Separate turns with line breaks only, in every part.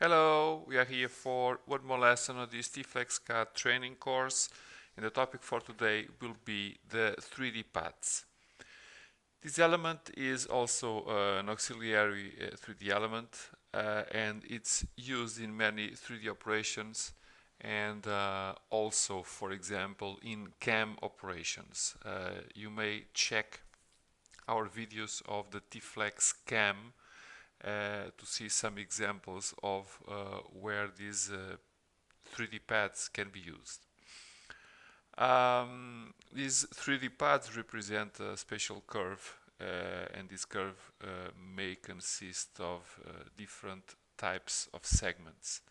Hello, we are here for one more lesson of this T-Flex CAD training course, and the topic for today will be the 3D paths. This element is also an auxiliary 3D element, and it's used in many 3D operations and also, for example, in CAM operations. You may check our videos of the T-Flex CAM to see some examples of where these 3D paths can be used. These 3D paths represent a spatial curve, and this curve may consist of different types of segments.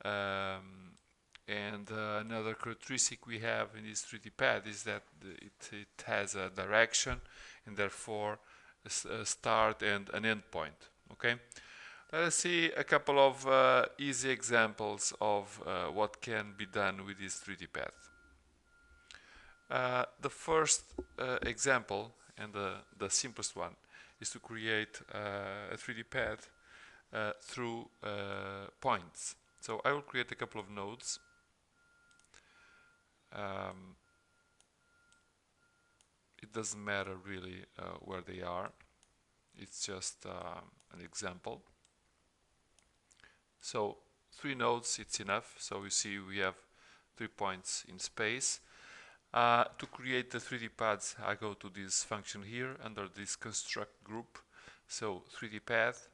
And another characteristic we have in this 3D path is that it has a direction and therefore a start and an end point. Okay, let us see a couple of easy examples of what can be done with this 3D path. The first example, and the simplest one, is to create a 3D path through points. So I will create a couple of nodes. It doesn't matter really where they are. It's just an example. So 3 nodes, it's enough. So you see we have 3 points in space. To create the 3D paths, I go to this function here under this construct group. So 3D path,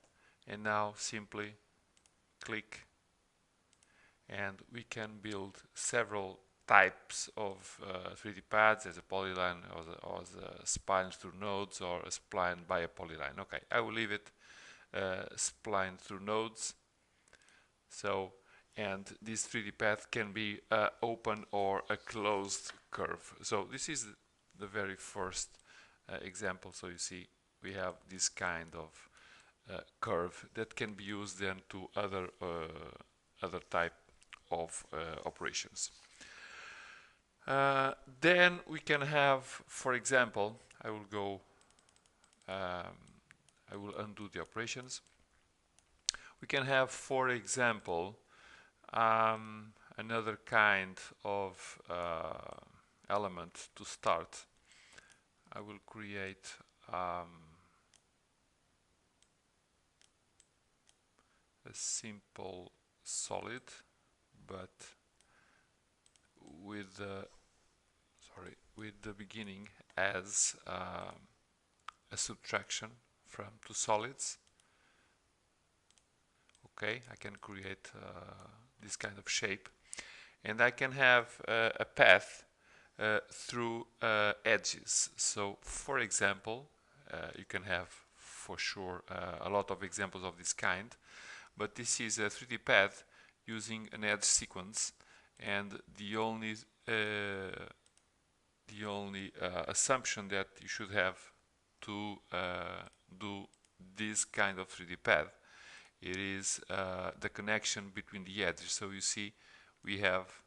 and now simply click, and we can build several types of 3D paths as a polyline or as a spline through nodes or a spline by a polyline. Okay, I will leave it spline through nodes. So, and this 3D path can be open or a closed curve. So this is the very first example. So you see we have this kind of curve that can be used then to other type of operations. Then we can have, for example, I will undo the operations. We can have, for example, another kind of element to start. I will create a simple solid, but with the beginning as a subtraction from two solids. Okay, I can create this kind of shape, and I can have a path through edges. So for example, you can have for sure a lot of examples of this kind, but this is a 3D path using an edge sequence, and the only assumption that you should have to do this kind of 3D path, it is the connection between the edges. So you see we have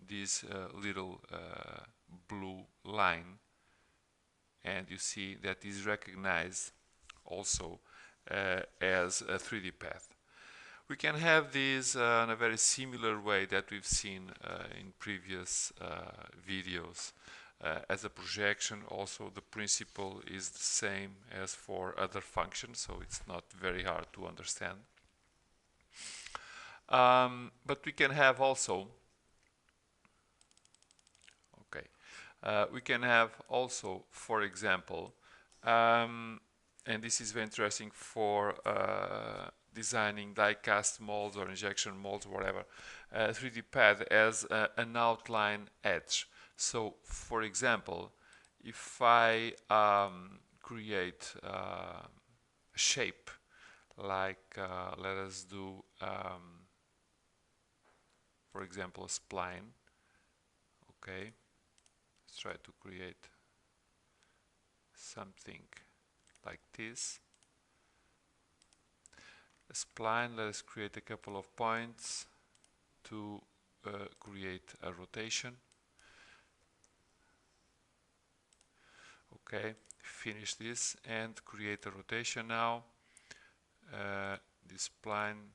this little blue line, and you see that is recognized also as a 3D path. We can have this in a very similar way that we've seen in previous videos as a projection. Also, the principle is the same as for other functions, so it's not very hard to understand. But we can have also, okay, we can have also, for example, and this is very interesting for designing die-cast molds or injection molds, whatever, 3D pad as an outline edge. So, for example, if I create a shape, like let us do, for example, a spline. Okay, let's try to create something like this. A spline, let us create a couple of points to create a rotation. Okay, finish this and create a rotation now. This spline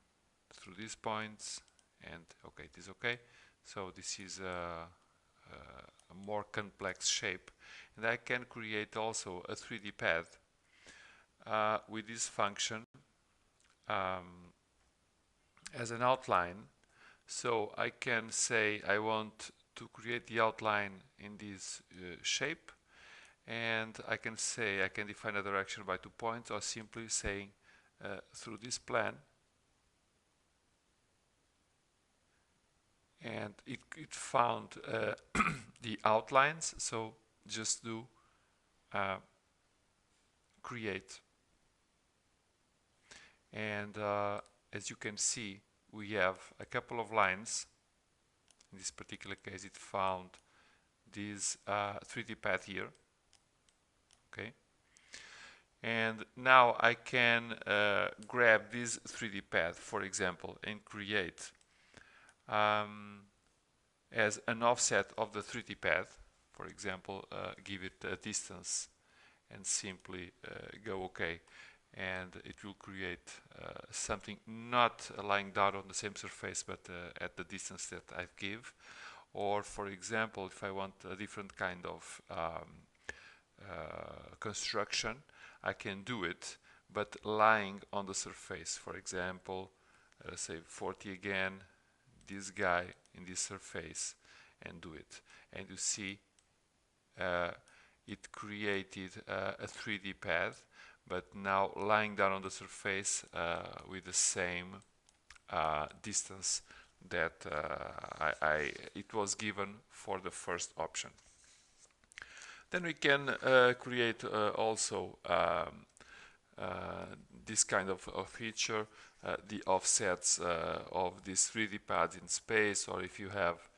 through these points, and okay, it is okay. So this is a more complex shape, and I can create also a 3D path with this function as an outline. So I can say I want to create the outline in this shape, and I can say I can define a direction by 2 points, or simply saying through this plan, and it found the outlines. So just do create, and as you can see, we have a couple of lines. In this particular case, it found this 3D path here. Okay, and now I can grab this 3D path, for example, and create as an offset of the 3D path. For example, give it a distance and simply go OK, and it will create something not lying down on the same surface, but at the distance that I give. Or for example, if I want a different kind of construction, I can do it, but lying on the surface. For example, let's say 40 again, this guy in this surface, and do it. And you see it created a 3D path, but now lying down on the surface with the same distance that it was given for the first option. Then we can create also this kind of feature, the offsets of these 3D paths in space, or if you have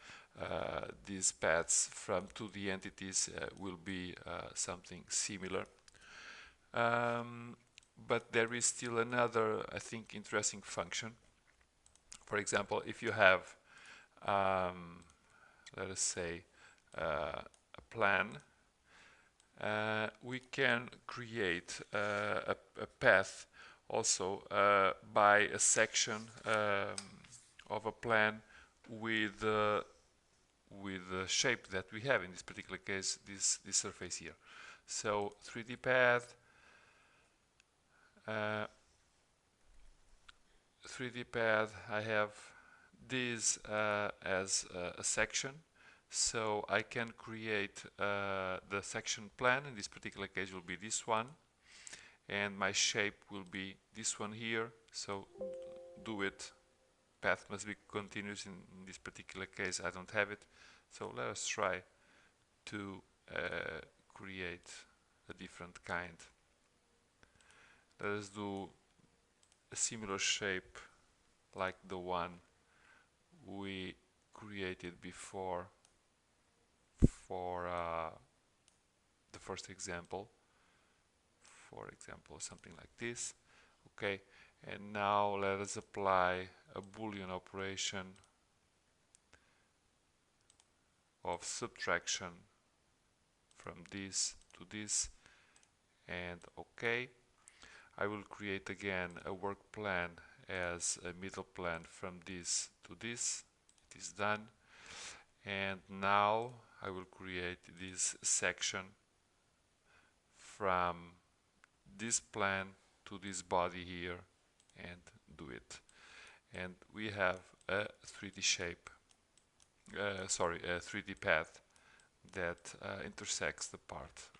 these paths from 2D entities, will be something similar. But there is still another, I think, interesting function. For example, if you have, let us say, a plan, we can create a path also by a section of a plan with the shape that we have. In this particular case, this surface here. So 3D path, 3D path, I have this as a section, so I can create the section plan. In this particular case will be this one, and my shape will be this one here. So do it, path must be continuous. In this particular case I don't have it, so let us try to create a different kind. Let us do a similar shape like the one we created before for the first example. For example, something like this. Okay, and now let us apply a Boolean operation of subtraction from this to this, and okay. I will create again a work plan as a middle plan from this to this. It is done. And now I will create this section from this plan to this body here and do it. And we have a 3D shape, a 3D path that intersects the part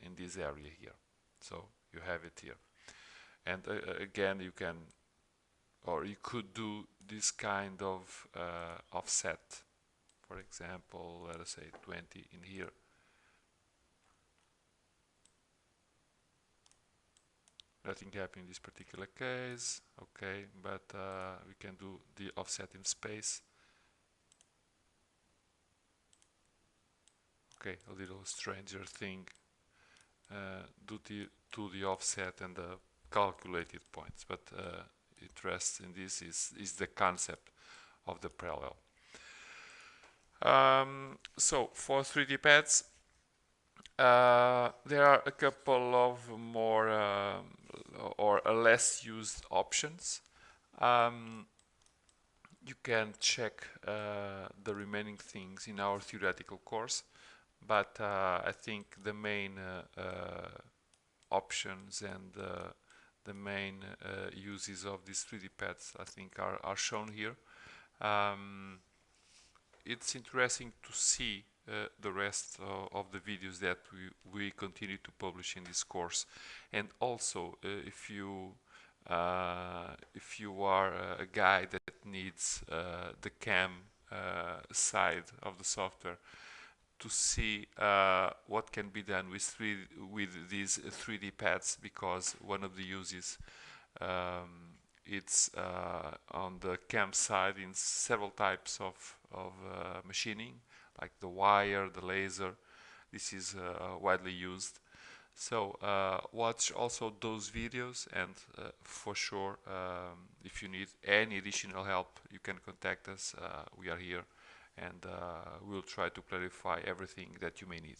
in this area here. So you have it here. And again, you can, or you could do this kind of offset. For example, let us say 20 in here. Nothing happened in this particular case, okay, but we can do the offset in space. Okay, a little stranger thing due to the offset and the calculated points, but interest in this is the concept of the parallel. So for 3D paths, there are a couple of more or less used options. You can check the remaining things in our theoretical course, but I think the main options and the main uses of these 3D pads I think are shown here. It's interesting to see the rest of the videos that we continue to publish in this course, and also if you are a guy that needs the CAM side of the software to see what can be done with these 3D pads, because one of the uses it's on the CAM side in several types of machining, like the wire, the laser. This is widely used. So watch also those videos, and for sure, if you need any additional help, you can contact us. We are here, and we'll try to clarify everything that you may need.